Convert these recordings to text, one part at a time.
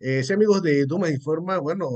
Sí, amigos de Dumas Informa, bueno,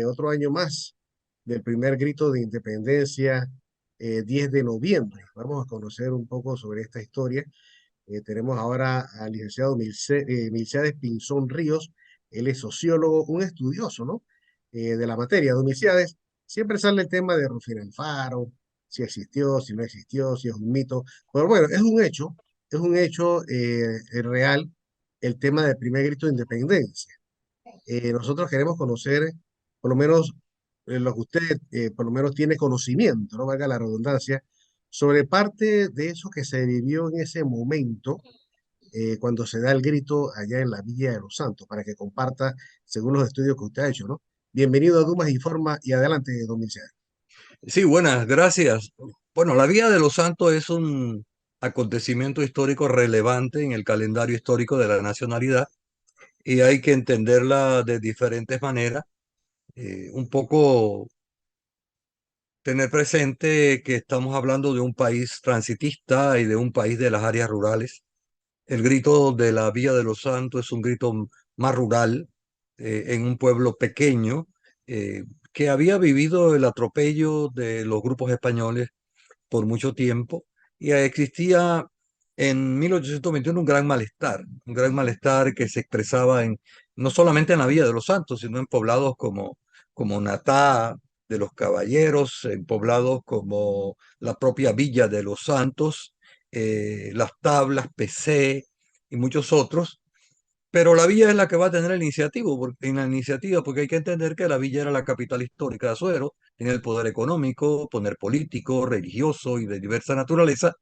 otro año más del primer grito de independencia, 10 de noviembre. Vamos a conocer un poco sobre esta historia. Tenemos ahora al licenciado Milciades Pinzón Ríos. Él es sociólogo, un estudioso, ¿no? De la materia. Don Milciades, siempre sale el tema de Rufino Alfaro, si existió, si no existió, si es un mito. Pero bueno, es un hecho real el tema del primer grito de independencia. Nosotros queremos conocer, por lo menos, lo que usted, por lo menos, tiene conocimiento, no valga la redundancia, sobre parte de eso que se vivió en ese momento, cuando se da el grito allá en la Villa de los Santos, para que comparta según los estudios que usted ha hecho, ¿no? Bienvenido a Dumas Informa y adelante, don Michel. Sí, buenas, gracias. Bueno, la Vía de los Santos es un acontecimiento histórico relevante en el calendario histórico de la nacionalidad y hay que entenderla de diferentes maneras. Un poco tener presente que estamos hablando de un país transitista y de un país de las áreas rurales. El grito de la Vía de los Santos es un grito más rural, en un pueblo pequeño, que había vivido el atropello de los grupos españoles por mucho tiempo y existía en 1821 un gran malestar que se expresaba no solamente en la Villa de los Santos, sino en poblados como Natá de los Caballeros, en poblados como la propia Villa de los Santos, Las Tablas, PC y muchos otros. Pero la villa es la que va a tener la iniciativa, porque hay que entender que la villa era la capital histórica de Azuero, tiene el poder económico, poder político, religioso y de diversa naturaleza,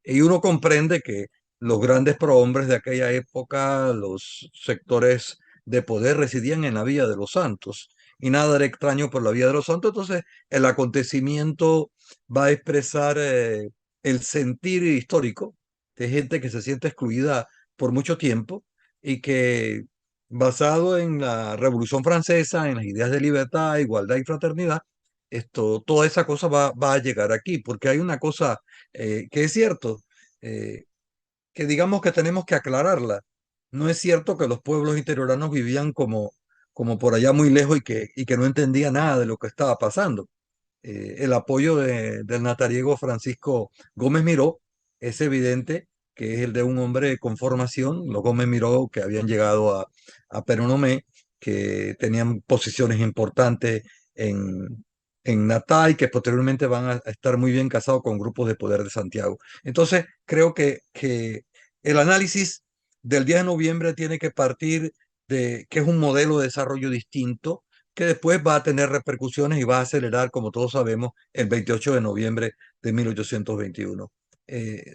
y uno comprende que los grandes prohombres de aquella época, los sectores de poder residían en la Villa de los Santos, y nada era extraño por la Villa de los Santos, entonces el acontecimiento va a expresar el sentir histórico de gente que se siente excluida por mucho tiempo y que basado en la Revolución Francesa, en las ideas de libertad, igualdad y fraternidad, toda esa cosa va a llegar aquí, porque hay una cosa que es cierto, eh, que digamos que tenemos que aclararla. No es cierto que los pueblos interioranos vivían como por allá muy lejos y que no entendían nada de lo que estaba pasando. El apoyo del natariego Francisco Gómez Miró es evidente que es el de un hombre con formación, los Gómez Miró que habían llegado a Peronomé, que tenían posiciones importantes en Natá y que posteriormente van a estar muy bien casados con grupos de poder de Santiago. Entonces, creo que el análisis del 10 de noviembre tiene que partir de que es un modelo de desarrollo distinto que después va a tener repercusiones y va a acelerar, como todos sabemos, el 28 de noviembre de 1821.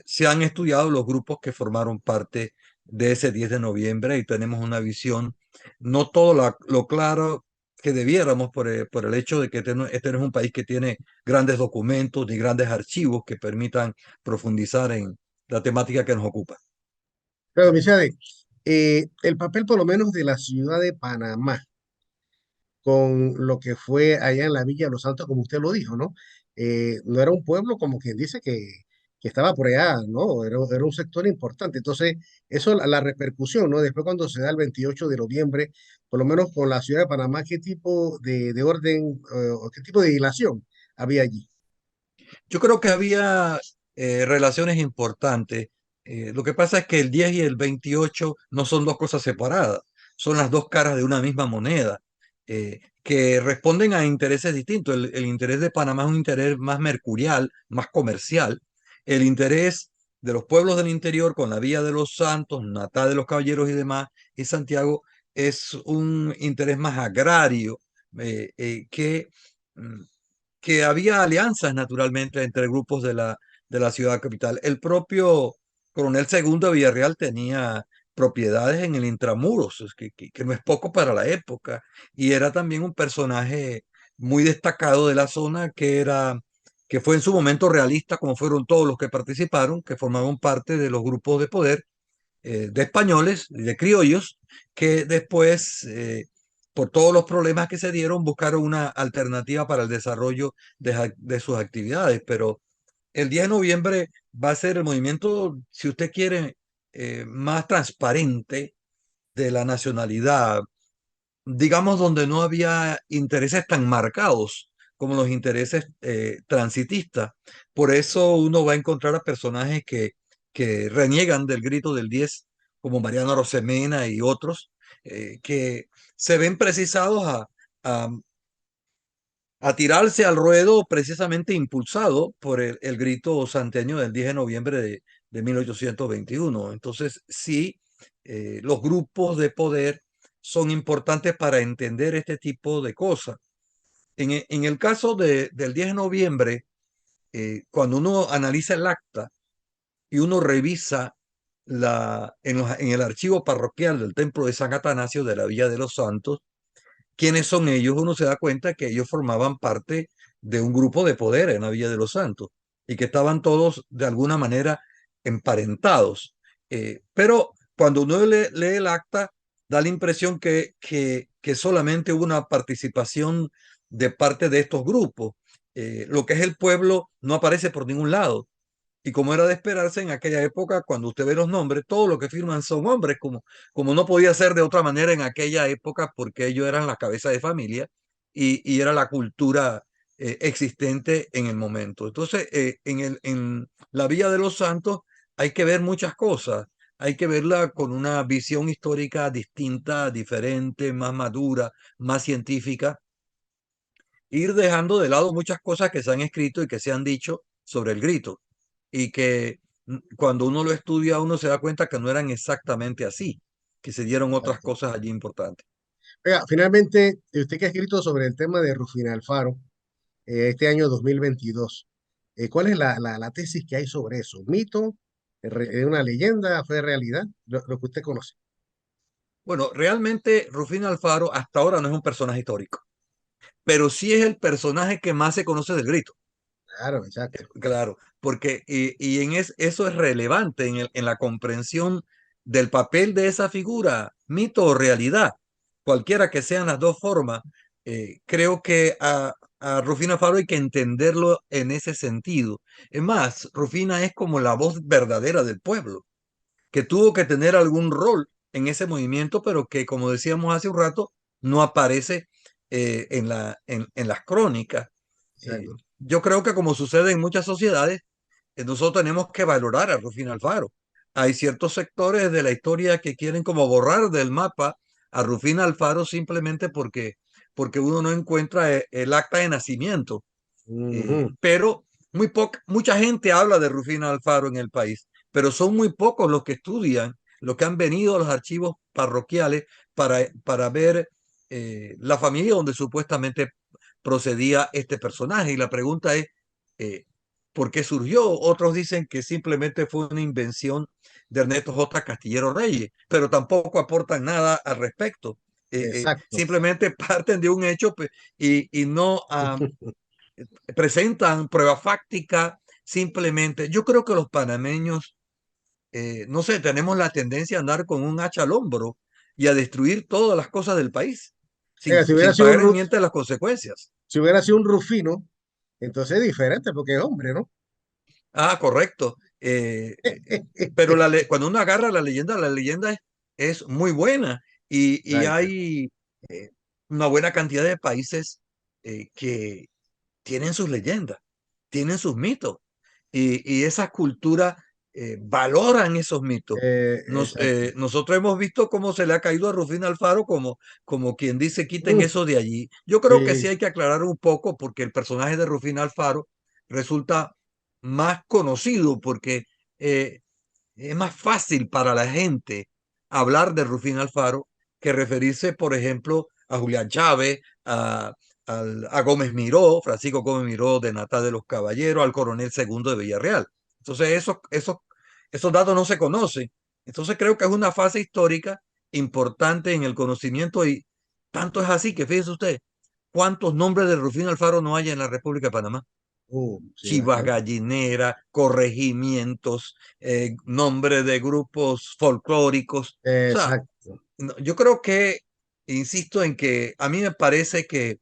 Se han estudiado los grupos que formaron parte de ese 10 de noviembre y tenemos una visión, no todo lo claro que debiéramos por el hecho de que este no es un país que tiene grandes documentos ni grandes archivos que permitan profundizar en la temática que nos ocupa. Claro, Michel, el papel por lo menos de la ciudad de Panamá con lo que fue allá en la Villa de los Santos, como usted lo dijo, ¿no? No era un pueblo como quien dice que estaba por allá, ¿no? Era un sector importante. Entonces, eso, la repercusión, ¿no? Después cuando se da el 28 de noviembre, por lo menos con la ciudad de Panamá, ¿qué tipo de orden o qué tipo de dilación había allí? Yo creo que había relaciones importantes. Lo que pasa es que el 10 y el 28 no son dos cosas separadas, son las dos caras de una misma moneda, que responden a intereses distintos. El interés de Panamá es un interés más mercurial, más comercial. El interés de los pueblos del interior con la Vía de los Santos, Natá de los Caballeros y demás, y Santiago, es un interés más agrario, que mm, había alianzas naturalmente entre grupos de la ciudad capital. El propio coronel Segundo de Villarreal tenía propiedades en el Intramuros, que no es poco para la época, y era también un personaje muy destacado de la zona que fue en su momento realista, como fueron todos los que participaron, que formaban parte de los grupos de poder de españoles y de criollos que después, por todos los problemas que se dieron, buscaron una alternativa para el desarrollo de sus actividades. Pero el 10 de noviembre va a ser el movimiento, si usted quiere, más transparente de la nacionalidad. digamos, donde no había intereses tan marcados como los intereses transitistas. Por eso uno va a encontrar a personajes que reniegan del grito del 10, como Mariano Rosemena y otros, que se ven precisados a, a tirarse al ruedo precisamente impulsado por el grito santeño del 10 de noviembre de 1821. Entonces, sí, los grupos de poder son importantes para entender este tipo de cosas. En el caso del 10 de noviembre, cuando uno analiza el acta y uno revisa en el archivo parroquial del Templo de San Atanasio de la Villa de los Santos, quiénes son ellos, uno se da cuenta que ellos formaban parte de un grupo de poder en la Villa de los Santos y que estaban todos de alguna manera emparentados. Pero cuando uno lee el acta, da la impresión que solamente hubo una participación de parte de estos grupos. Lo que es el pueblo no aparece por ningún lado. Y como era de esperarse en aquella época, cuando usted ve los nombres, todo lo que firman son hombres, como no podía ser de otra manera en aquella época, porque ellos eran la cabeza de familia y era la cultura existente en el momento. Entonces, en la Villa de los Santos hay que ver muchas cosas. Hay que verla con una visión histórica distinta, diferente, más madura, más científica, ir dejando de lado muchas cosas que se han escrito y que se han dicho sobre el grito y que cuando uno lo estudia uno se da cuenta que no eran exactamente así, que se dieron otras Exacto. cosas allí importantes. Oiga, finalmente, usted que ha escrito sobre el tema de Rufina Alfaro, este año 2022, ¿cuál es la tesis que hay sobre eso? ¿Mito? ¿Es una leyenda? ¿Fue realidad? Lo que usted conoce. Bueno, realmente Rufino Alfaro hasta ahora no es un personaje histórico, pero sí es el personaje que más se conoce del grito. Claro, exacto. Claro, porque y eso es relevante en la comprensión del papel de esa figura, mito o realidad, cualquiera que sean las dos formas. Creo que a Rufina Faro hay que entenderlo en ese sentido. Es más, Rufina es como la voz verdadera del pueblo, que tuvo que tener algún rol en ese movimiento, pero que, como decíamos hace un rato, no aparece en las crónicas. Exacto. Yo creo que como sucede en muchas sociedades, nosotros tenemos que valorar a Rufino Alfaro. Hay ciertos sectores de la historia que quieren como borrar del mapa a Rufino Alfaro simplemente porque uno no encuentra el acta de nacimiento. Ujú. Pero mucha gente habla de Rufino Alfaro en el país, pero son muy pocos los que estudian, los que han venido a los archivos parroquiales para ver la familia donde supuestamente procedía este personaje. Y la pregunta es, eh, ¿por qué surgió? Otros dicen que simplemente fue una invención de Ernesto J. Castillero Reyes, pero tampoco aportan nada al respecto. Exacto. Simplemente parten de un hecho y no presentan prueba fáctica. Simplemente, yo creo que los panameños, no sé, tenemos la tendencia a andar con un hacha al hombro y a destruir todas las cosas del país Oiga, sin pagar en miente las consecuencias. si hubiera sido un Rufino, entonces es diferente porque es hombre, ¿no? Ah, correcto. Pero cuando uno agarra la leyenda es muy buena y Exacto. hay eh, una buena cantidad de países que tienen sus leyendas, tienen sus mitos y esas culturas valoran esos mitos. Exacto. Nosotros hemos visto cómo se le ha caído a Rufino Alfaro como quien dice quiten Mm, eso de allí. Yo creo que sí sí, hay que aclarar un poco porque el personaje de Rufino Alfaro resulta más conocido porque eh, es más fácil para la gente hablar de Rufino Alfaro que referirse, por ejemplo, a Julián Chávez, a Gómez Miró, Francisco Gómez Miró de Natal de los Caballeros, al coronel segundo de Villarreal. Entonces, esos datos no se conocen. Entonces, creo que es una fase histórica importante en el conocimiento y tanto es así que fíjese usted, ¿cuántos nombres de Rufino Alfaro no hay en la República de Panamá? sí, Chivas bastante. gallinera, corregimientos, nombres de grupos folclóricos. O sea, Exacto. yo creo que, insisto en que a mí me parece que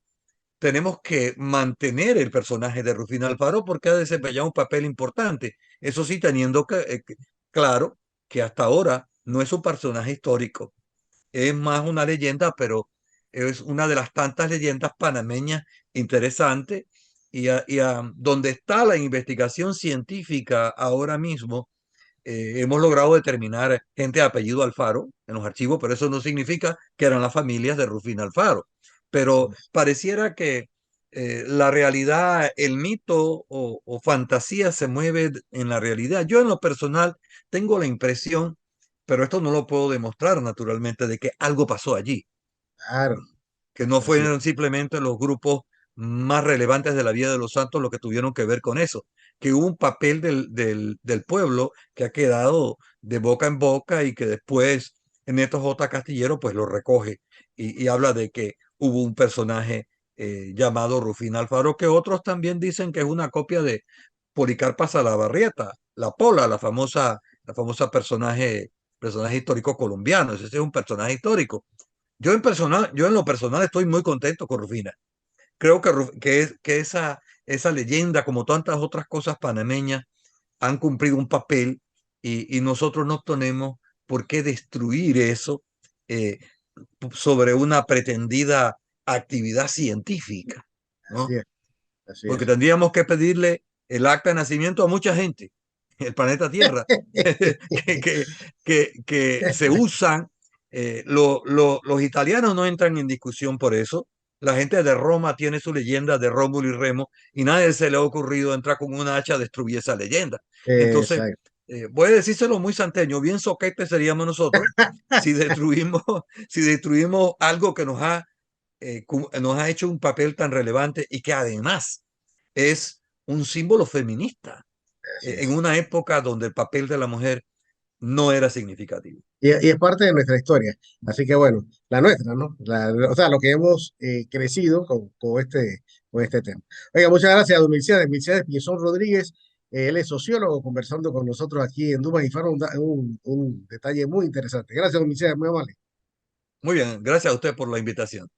tenemos que mantener el personaje de Rufino Alfaro porque ha desempeñado un papel importante. Eso sí, teniendo claro que hasta ahora no es un personaje histórico, es más una leyenda, pero es una de las tantas leyendas panameñas interesantes donde está la investigación científica ahora mismo. Hemos logrado determinar gente de apellido Alfaro en los archivos, pero eso no significa que eran las familias de Rufina Alfaro. Pero pareciera que la realidad, el mito o fantasía se mueve en la realidad. Yo en lo personal tengo la impresión, pero esto no lo puedo demostrar naturalmente, de que algo pasó allí, Claro, que no así es. fueron simplemente los grupos más relevantes de la vida de los santos los que tuvieron que ver con eso, que hubo un papel del pueblo que ha quedado de boca en boca y que después Neto J. Castillero pues lo recoge y habla de que hubo un personaje llamado Rufina Alfaro, que otros también dicen que es una copia de Policarpa Salabarrieta, la Pola, la famosa personaje histórico colombiano. Ese es un personaje histórico. Yo en lo personal estoy muy contento con Rufina. Creo que esa leyenda, como tantas otras cosas panameñas, han cumplido un papel y nosotros no tenemos por qué destruir eso eh, sobre una pretendida actividad científica, Así ¿no? es, así Porque es. tendríamos que pedirle el acta de nacimiento a mucha gente en el planeta Tierra que, que se usan. Los italianos no entran en discusión por eso. La gente de Roma tiene su leyenda de Rómulo y Remo y nadie se le ha ocurrido entrar con una hacha a destruir esa leyenda. Entonces, Exacto. voy a decírselo muy santeño, bien soquete seríamos nosotros si destruimos, si destruimos algo que nos ha hecho un papel tan relevante y que además es un símbolo feminista Así en es. una época donde el papel de la mujer no era significativo. Y es parte de nuestra historia. Así que bueno, la nuestra, ¿no? O sea, lo que hemos crecido con este tema. Oiga, muchas gracias a don Milciades Pinzón Rodríguez. Él es sociólogo conversando con nosotros aquí en Dumas y Faro, un detalle muy interesante. Gracias, don Milciades, muy amable. Muy bien, gracias a usted por la invitación.